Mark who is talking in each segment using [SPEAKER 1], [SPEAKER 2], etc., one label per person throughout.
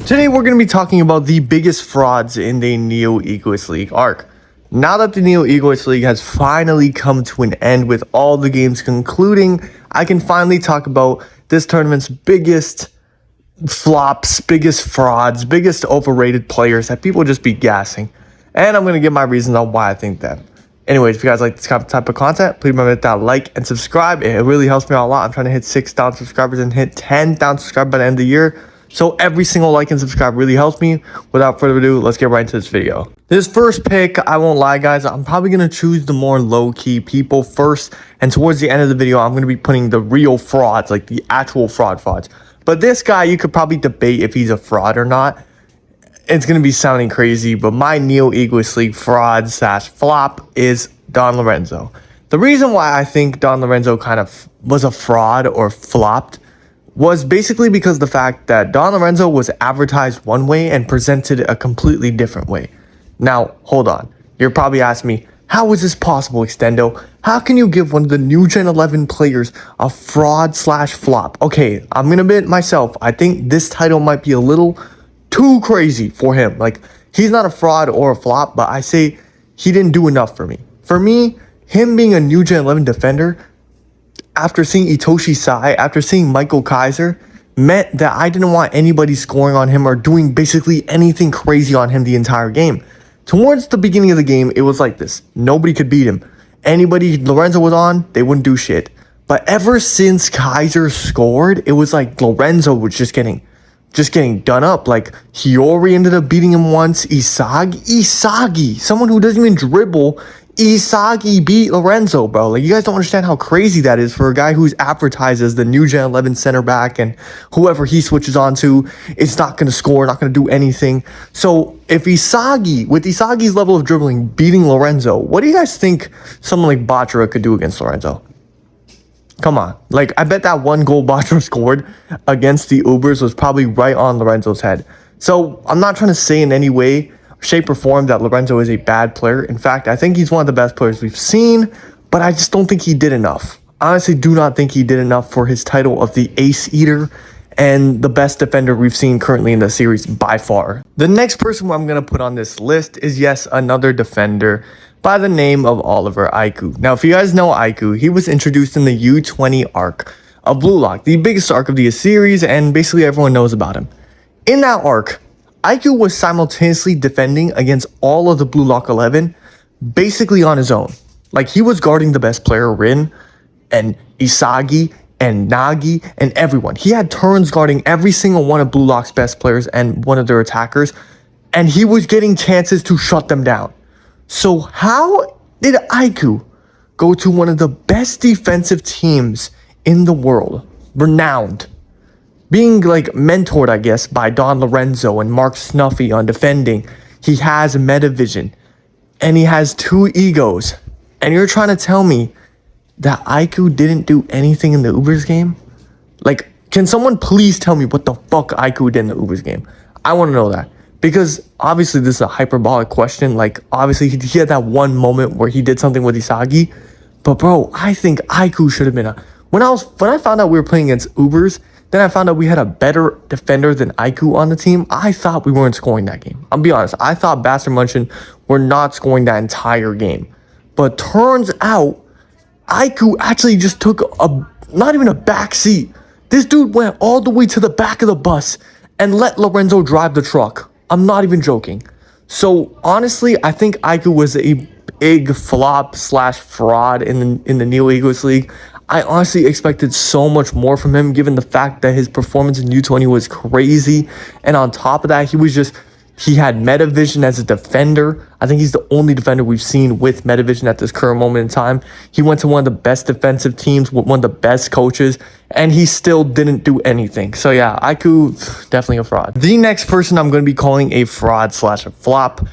[SPEAKER 1] Today we're going to be talking about the biggest frauds in the Neo Egoist League arc. Now that the Neo Egoist League has finally come to an end with all the games concluding, I can finally talk about this tournament's biggest flops, biggest frauds, biggest overrated players that people just be gassing. And I'm going to give my reasons on why I think that. Anyways, if you guys like this type of content, please remember to hit that like and subscribe. It really helps me out a lot. I'm trying to hit 6,000 subscribers and hit 10,000 subscribers by the end of the year. So every single like and subscribe really helps me. Without further ado, let's get right into this video. This first pick, I won't lie guys, I'm probably going to choose the more low-key people first. And towards the end of the video, I'm going to be putting the real frauds, like the actual frauds. But this guy, you could probably debate if he's a fraud or not. It's going to be sounding crazy, but my Neo Egoist League fraud / flop is Don Lorenzo. The reason why I think Don Lorenzo kind of was a fraud or flopped was basically because the fact that Don Lorenzo was advertised one way and presented a completely different way. Now, hold on. You're probably asking me, how is this possible, Extendo? How can you give one of the new Gen 11 players a fraud / flop? Okay, I'm going to admit myself, I think this title might be a little too crazy for him. Like, he's not a fraud or a flop, but I say he didn't do enough for me. For me, him being a new Gen 11 defender, after seeing Itoshi Sai, after seeing Michael Kaiser, meant that I didn't want anybody scoring on him or doing basically anything crazy on him the entire game. Towards the beginning of the game, it was like this. Nobody could beat him. Anybody Lorenzo was on, they wouldn't do shit. But ever since Kaiser scored, it was like Lorenzo was just getting done up. Like, Hiyori ended up beating him once. Isagi, someone who doesn't even dribble, Isagi beat Lorenzo, bro. Like, you guys don't understand how crazy that is for a guy who's advertised as the new Gen 11 center back, and whoever he switches on to is not going to score, not going to do anything. So if Isagi, with Isagi's level of dribbling, beating Lorenzo, what do you guys think someone like Batra could do against Lorenzo? Come on. Like, I bet that one goal Batra scored against the Ubers was probably right on Lorenzo's head. So I'm not trying to say in any way, shape or form that Lorenzo is a bad player. In fact, I think he's one of the best players we've seen, but I just don't think he did enough. I honestly do not think he did enough for his title of the Ace Eater and the best defender we've seen currently in the series by far. The next person I'm going to put on this list is, yes, another defender by the name of Oliver Aiku. Now, if you guys know Aiku, he was introduced in the U20 arc of bluelock, the biggest arc of the series, and basically everyone knows about him. In that arc, Aiku was simultaneously defending against all of the bluelock 11 basically on his own. Like, he was guarding the best player, Rin, and Isagi, and Nagi, and everyone. He had turns guarding every single one of bluelock's best players and one of their attackers, and he was getting chances to shut them down. So how did Aiku go to one of the best defensive teams in the world, renowned, being like mentored, I guess, by Don Lorenzo and Mark Snuffy on defending? He has metavision and he has two egos. And you're trying to tell me that Aiku didn't do anything in the Ubers game? Like, can someone please tell me what the fuck Aiku did in the Ubers game? I want to know that. Because obviously this is a hyperbolic question. Like, obviously he had that one moment where he did something with Isagi. But bro, I think Aiku should have been a... When I found out we were playing against Ubers, then I found out we had a better defender than Aiku on the team. I thought we weren't scoring that game. I'll be honest. I thought Bastard Munchen were not scoring that entire game. But turns out, Aiku actually just took not even a back seat. This dude went all the way to the back of the bus and let Lorenzo drive the truck. I'm not even joking. So honestly, I think Aiku was a big flop / fraud in the Neo Egoist League. I honestly expected so much more from him, given the fact that his performance in U20 was crazy. And on top of that, he had metavision as a defender. I think he's the only defender we've seen with metavision at this current moment in time. He went to one of the best defensive teams with one of the best coaches, and he still didn't do anything. So yeah, Aiku, definitely a fraud. The next person I'm going to be calling a fraud / a flop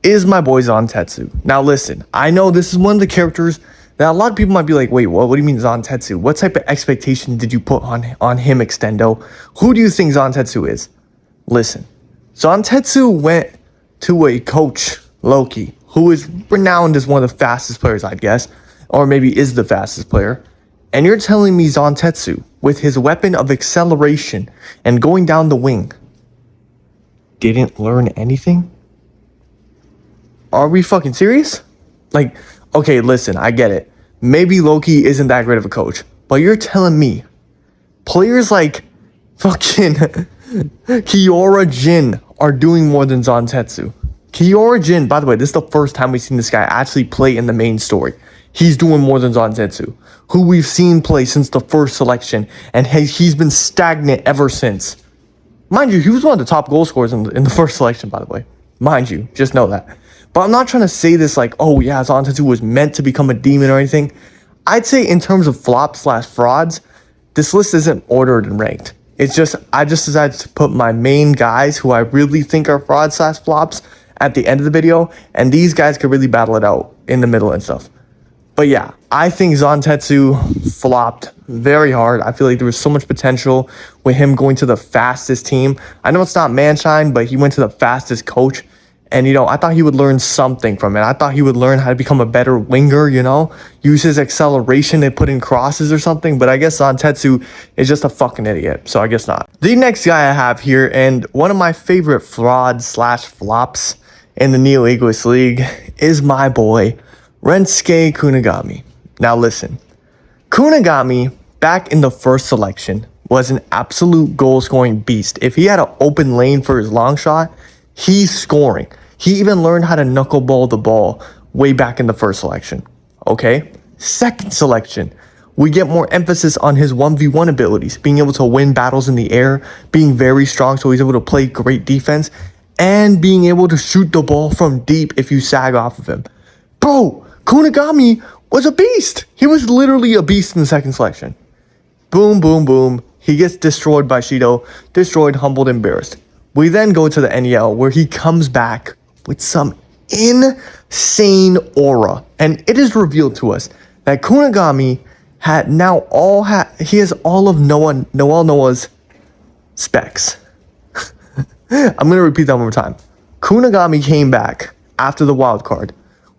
[SPEAKER 1] is my boy Zantetsu. Now listen, I know this is one of the characters that a lot of people might be like, wait, what do you mean Zantetsu? What type of expectation did you put on him, Extendo? Who do you think Zantetsu is? Listen, Zantetsu went to a coach, Loki, who is renowned as one of the fastest players, I guess, or maybe is the fastest player. And you're telling me Zantetsu, with his weapon of acceleration and going down the wing, didn't learn anything? Are we fucking serious? Like, okay, listen, I get it. Maybe Loki isn't that great of a coach, but you're telling me players like fucking Kiora Jin are doing more than Zantetsu. Kiora Jin, by the way, this is the first time we've seen this guy actually play in the main story. He's doing more than Zantetsu, who we've seen play since the first selection, and he's been stagnant ever since. Mind you, he was one of the top goal scorers in the first selection, by the way. Mind you, just know that. But I'm not trying to say this like, oh yeah, Zantetsu was meant to become a demon or anything. I'd say in terms of flop/frauds, this list isn't ordered and ranked. It's just, I just decided to put my main guys who I really think are frauds/flops at the end of the video, and these guys could really battle it out in the middle and stuff. But yeah, I think Zantetsu flopped very hard. I feel like there was so much potential with him going to the fastest team. I know it's not Manshine, but he went to the fastest coach. And, you know, I thought he would learn something from it. I thought he would learn how to become a better winger, you know, use his acceleration and put in crosses or something. But I guess Zantetsu is just a fucking idiot. So I guess not. The next guy I have here, and one of my favorite frauds/flops in the Neo Egoist League, is my boy, Rensuke Kunigami. Now listen, Kunigami, back in the first selection, was an absolute goal-scoring beast. If he had an open lane for his long shot, he's scoring. He even learned how to knuckleball the ball way back in the first selection. Okay? Second selection, we get more emphasis on his 1v1 abilities, being able to win battles in the air, being very strong so he's able to play great defense, and being able to shoot the ball from deep if you sag off of him. Bro, Kunigami was a beast. He was literally a beast in the second selection. Boom, boom, boom. He gets destroyed by Shido. Destroyed, humbled, embarrassed. We then go to the NEL where he comes back with some insane aura. And it is revealed to us that Kunigami he has all of Noah's specs. I'm going to repeat that one more time. Kunigami came back after the wild card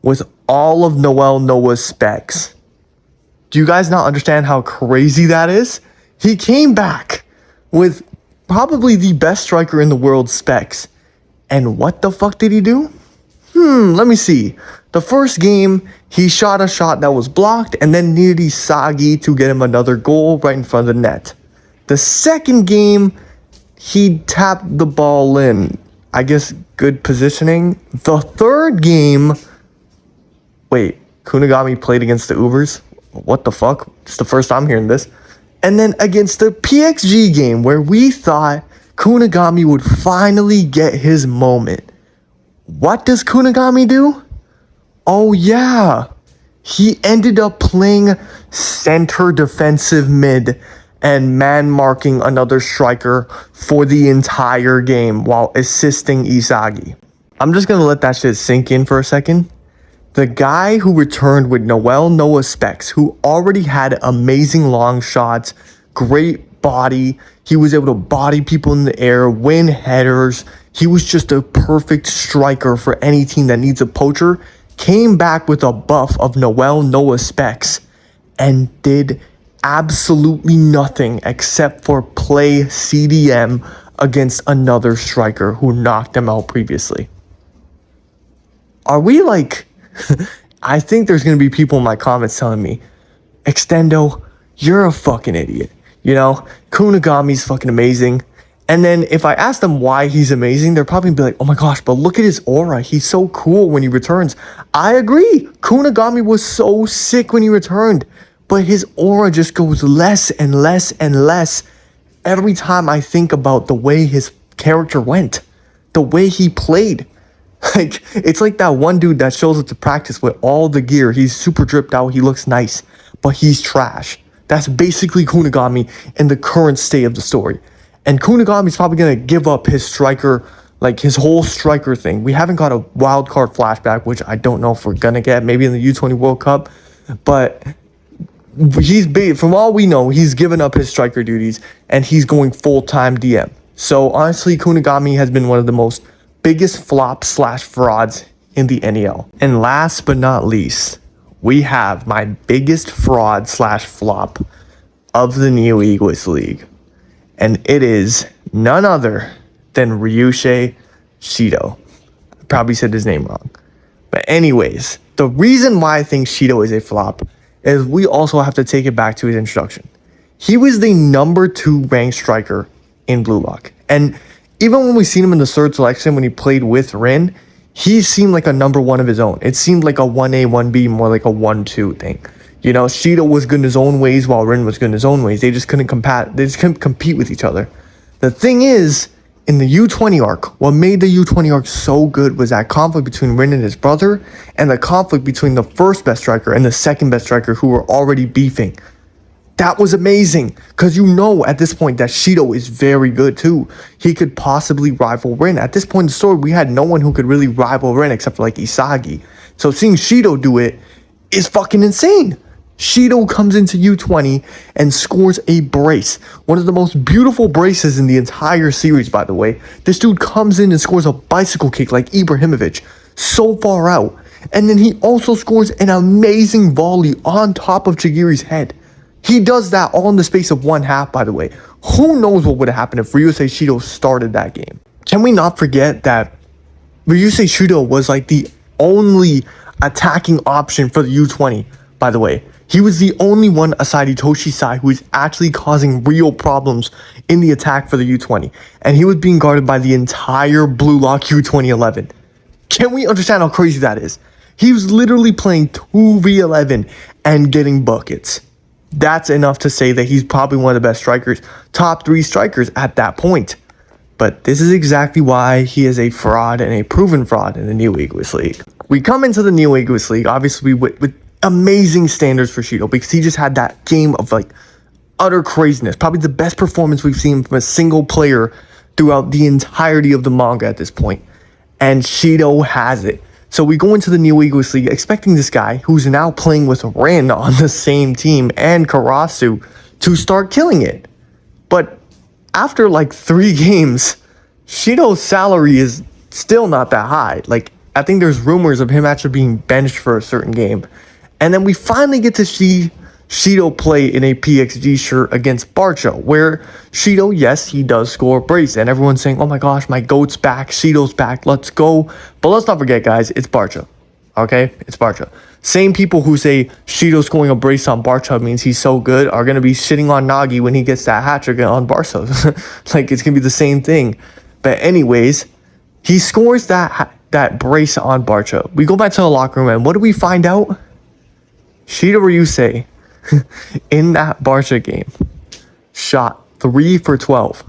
[SPEAKER 1] with all of Noah's specs. Do you guys not understand how crazy that is? He came back with probably the best striker in the world specs. And what the fuck did he do? Let me see. The first game, he shot a shot that was blocked and then needed Isagi to get him another goal right in front of the net. The second game, he tapped the ball in. I guess good positioning. The third game, wait, Kunigami played against the Ubers? What the fuck? It's the first time hearing this. And then against the PXG game where we thought Kunigami would finally get his moment. What does Kunigami do? Oh yeah, he ended up playing center defensive mid and man marking another striker for the entire game while assisting Isagi. I'm just gonna let that shit sink in for a second. The guy who returned with Noah specs, who already had amazing long shots, great body, he was able to body people in the air, win headers, he was just a perfect striker for any team that needs a poacher, came back with a buff of Noah specs and did absolutely nothing except for play CDM against another striker who knocked him out previously. Are we like... I think there's going to be people in my comments telling me, Extendo, you're a fucking idiot. You know, Kunigami's fucking amazing. And then if I ask them why he's amazing, they're probably be like, oh my gosh, but look at his aura. He's so cool when he returns. I agree. Kunigami was so sick when he returned. But his aura just goes less and less and less every time I think about the way his character went. The way he played. Like, it's like that one dude that shows up to practice with all the gear. He's super dripped out. He looks nice, but he's trash. That's basically Kunigami in the current state of the story. And Kunigami's probably going to give up his striker, like his whole striker thing. We haven't got a wild card flashback, which I don't know if we're going to get, maybe in the U20 World Cup. But from all we know, he's given up his striker duties and he's going full-time DM. So honestly, Kunigami has been one of the most biggest flops/frauds in the NEL. And last but not least, we have my biggest fraud/flop of the Neo Egoist League. And it is none other than Ryusei Shido. Probably said his name wrong. But anyways, the reason why I think Shido is a flop is we also have to take it back to his introduction. He was the number 2 ranked striker in bluelock. And even when we seen him in the third selection when he played with Rin, he seemed like a number 1 of his own. It seemed like a 1A, 1B, more like a 1-2 thing. You know, Shido was good in his own ways while Rin was good in his own ways. They just couldn't compete with each other. The thing is, in the U20 arc, what made the U20 arc so good was that conflict between Rin and his brother, and the conflict between the first best striker and the second best striker who were already beefing. That was amazing, because you know at this point that Shido is very good too. He could possibly rival Rin. At this point in the story, we had no one who could really rival Rin except for like Isagi. So seeing Shido do it is fucking insane. Shido comes into U20 and scores a brace. One of the most beautiful braces in the entire series, by the way. This dude comes in and scores a bicycle kick like Ibrahimovic, so far out. And then he also scores an amazing volley on top of Chigiri's head. He does that all in the space of 1/2, by the way. Who knows what would have happened if Ryusei Shido started that game? Can we not forget that Ryusei Shido was like the only attacking option for the U20, by the way. He was the only one aside Itoshi Sai who is actually causing real problems in the attack for the U20. And he was being guarded by the entire bluelock U2011. Can we understand how crazy that is? He was literally playing 2v11 and getting buckets. That's enough to say that he's probably one of the best strikers, top 3 strikers at that point. But this is exactly why he is a fraud and a proven fraud in the New Egoist League. We come into the New Egoist League, obviously with amazing standards for Shido, because he just had that game of like utter craziness. Probably the best performance we've seen from a single player throughout the entirety of the manga at this point. And Shido has it. So we go into the New Egoist League expecting this guy, who's now playing with Rin on the same team, and Karasu, to start killing it. But after like 3 games, Shido's salary is still not that high. Like, I think there's rumors of him actually being benched for a certain game. And then we finally get to see Shido play in a PXG shirt against Barcha, where Shido, yes, he does score a brace, and everyone's saying, oh my gosh, my GOAT's back, Shido's back, let's go. But let's not forget, guys, it's Barcha, okay? It's Barcha. Same people who say Shido scoring a brace on Barcha means he's so good are going to be shitting on Nagi when he gets that hat trick on Barca. Like, it's going to be the same thing. But anyways, he scores that brace on Barcha. We go back to the locker room, and what do we find out? Shido Ryusei, in that Barca game, shot 3 for 12.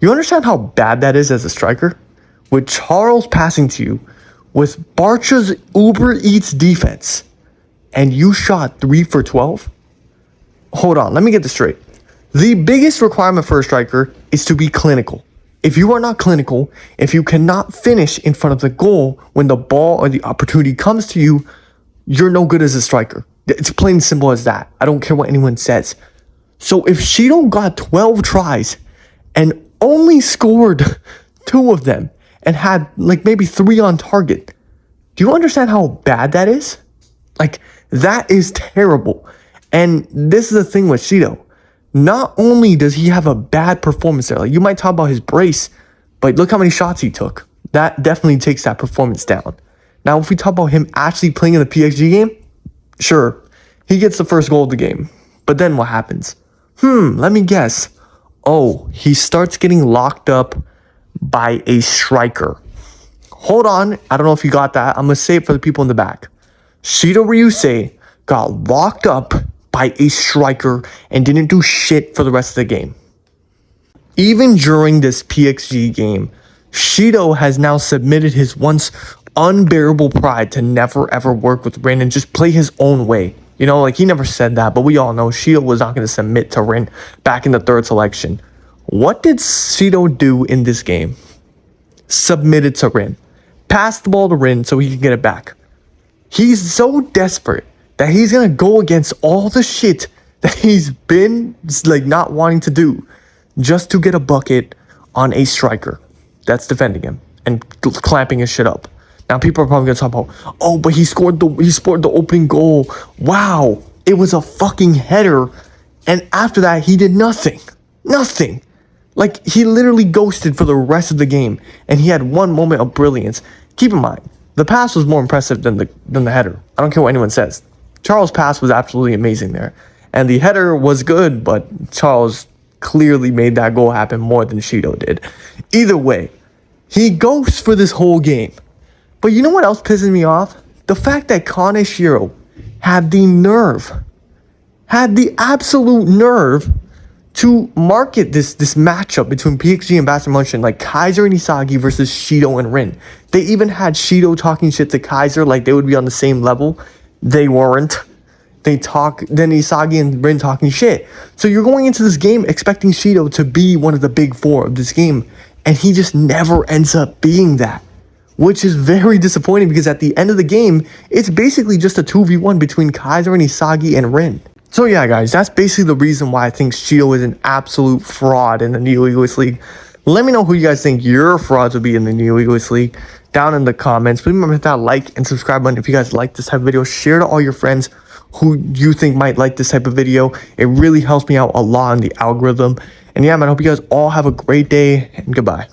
[SPEAKER 1] You understand how bad that is as a striker? With Charles passing to you, with Barcha's Uber Eats defense, and you shot 3 for 12? Hold on, let me get this straight. The biggest requirement for a striker is to be clinical. If you are not clinical, if you cannot finish in front of the goal when the ball or the opportunity comes to you, you're no good as a striker. It's plain and simple as that. I don't care what anyone says. So if Shido got 12 tries and only scored 2 of them and had like maybe 3 on target, do you understand how bad that is? Like, that is terrible. And this is the thing with Shido. Not only does he have a bad performance there, like you might talk about his brace, but look how many shots he took. That definitely takes that performance down. Now, if we talk about him actually playing in the PXG game, sure, he gets the first goal of the game. But then what happens? Let me guess. Oh, he starts getting locked up by a striker. Hold on, I don't know if you got that. I'm going to say it for the people in the back. Shido Ryusei got locked up by a striker and didn't do shit for the rest of the game. Even during this PXG game, Shido has now submitted his once unbearable pride to never ever work with Rin and just play his own way. You know, like he never said that, but we all know Shido was not going to submit to Rin back in the 3rd selection. What did Shido do in this game? Submitted to Rin. Passed the ball to Rin so he can get it back. He's so desperate that he's going to go against all the shit that he's been like not wanting to do just to get a bucket on a striker that's defending him and clamping his shit up. Now people are probably gonna talk about, oh, but he scored the open goal. Wow, it was a fucking header, and after that he did nothing. Like, he literally ghosted for the rest of the game, and he had one moment of brilliance. Keep in mind, the pass was more impressive than the header. I don't care what anyone says. Charles' pass was absolutely amazing there. And the header was good, but Charles clearly made that goal happen more than Shido did. Either way, he ghosts for this whole game. But you know what else pisses me off? The fact that Kaneshiro had the absolute nerve to market this matchup between PXG and Bastard Munchen, like Kaiser and Isagi versus Shido and Rin. They even had Shido talking shit to Kaiser like they would be on the same level. They weren't. Then Isagi and Rin talking shit. So you're going into this game expecting Shido to be one of the big four of this game, and he just never ends up being that, which is very disappointing because at the end of the game, it's basically just a 2v1 between Kaiser and Isagi and Rin. So yeah, guys, that's basically the reason why I think Shido is an absolute fraud in the Neo Egoist League. Let me know who you guys think your frauds would be in the Neo Egoist League down in the comments. Please remember to hit that like and subscribe button if you guys like this type of video. Share to all your friends who you think might like this type of video. It really helps me out a lot in the algorithm. And yeah, man, I hope you guys all have a great day and goodbye.